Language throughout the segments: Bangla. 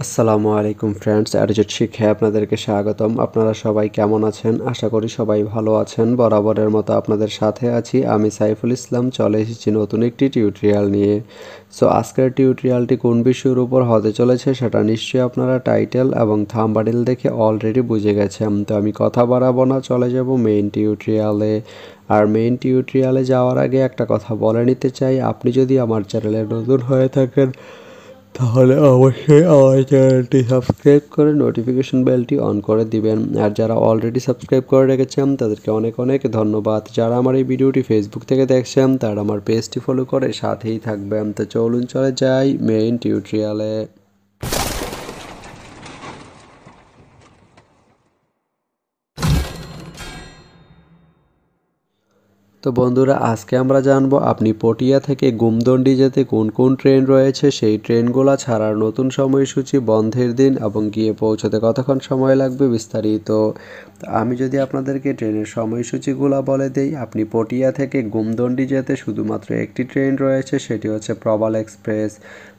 আসসালামু আলাইকুম ফ্রেন্ডস, অ্যাডজেট শিক্ষায় আপনাদেরকে স্বাগতম। আপনারা সবাই কেমন আছেন? আশা করি সবাই ভালো আছেন। বরাবরের মতো আপনাদের সাথে আছি আমি সাইফুল ইসলাম। চলে এসেছি নতুন একটি টিউটোরিয়াল নিয়ে। সো আজকের টিউটোরিয়ালটি কোন বিষয়ের উপর হতে চলেছে সেটা নিশ্চয়ই আপনারা টাইটেল এবং থাম্বনেইল দেখে অলরেডি বুঝে গেছেন। তো আমি কথা বাড়াবো না, চলে যাব মেইন টিউটোরিয়ালে। আর মেইন টিউটোরিয়ালে যাওয়ার আগে একটা কথা বলে নিতে চাই, আপনি যদি আমার চ্যানেলে নতুন হয়ে থাকেন তাহলে অবশ্যই আমার চ্যানেলটি সাবস্ক্রাইব করে নোটিফিকেশন বেলটি অন করে দিবেন। আর যারা অলরেডি সাবস্ক্রাইব করে রেখেছেন তাদেরকে অনেক অনেক ধন্যবাদ। যারা আমার এই ভিডিওটি ফেসবুক থেকে দেখছেন তারা আমার পেজটি ফলো করে সাথেই থাকবেন। তো চলুন চলে যাই মেইন টিউটোরিয়ালে। তো বন্ধুরা, আজকে আমরা জানবো আপনি পটিয়া থেকে গুমদন্ডি যেতে কোন কোন ট্রেন রয়েছে, সেই ট্রেনগুলো ছাড়ার নতুন সময়সূচি, বন্ধের দিন এবং গিয়ে পৌঁছতে কতক্ষণ সময় লাগবে বিস্তারিত। আমি যদি আপনাদেরকে ট্রেনের সময়সূচিগুলো বলে দেই, আপনি পটিয়া থেকে গুমদন্ডি যেতে শুধুমাত্র একটি ট্রেন রয়েছে, সেটি হচ্ছে প্রবাল এক্সপ্রেস।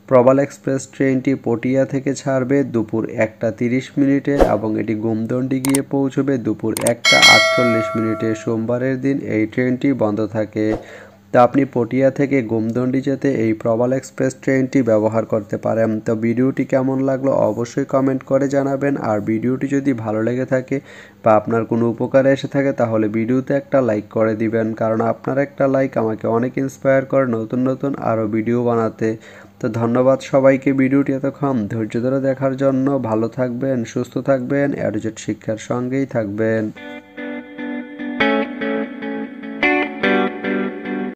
প্রবাল এক্সপ্রেস ট্রেনটি পটিয়া থেকে ছাড়বে দুপুর 1টা 30 মিনিটে এবং এটি গুমদন্ডি গিয়ে পৌঁছবে দুপুর 1টা 48 মিনিটে। সোমবারের দিন এই ট্রেনটি বন্ধ থাকে। তো আপনি পটিয়া থেকে গুমদন্ডি যেতে এই প্রবাল এক্সপ্রেস ট্রেনটি ব্যবহার করতে পারেন। তো ভিডিওটি কেমন লাগলো অবশ্যই কমেন্ট করে জানাবেন। আর ভিডিওটি যদি ভালো লেগে থাকে বা আপনার কোনো উপকারে এসে থাকে তাহলে ভিডিওতে একটা লাইক করে দিবেন, কারণ আপনার একটা লাইক আমাকে অনেক ইন্সপায়ার করে নতুন নতুন আরও ভিডিও বানাতে। তো ধন্যবাদ সবাইকে ভিডিওটি এতক্ষণ ধৈর্য ধরে দেখার জন্য। ভালো থাকবেন, সুস্থ থাকবেন, অ্যাডজেট শিক্ষার সঙ্গেই থাকবেন।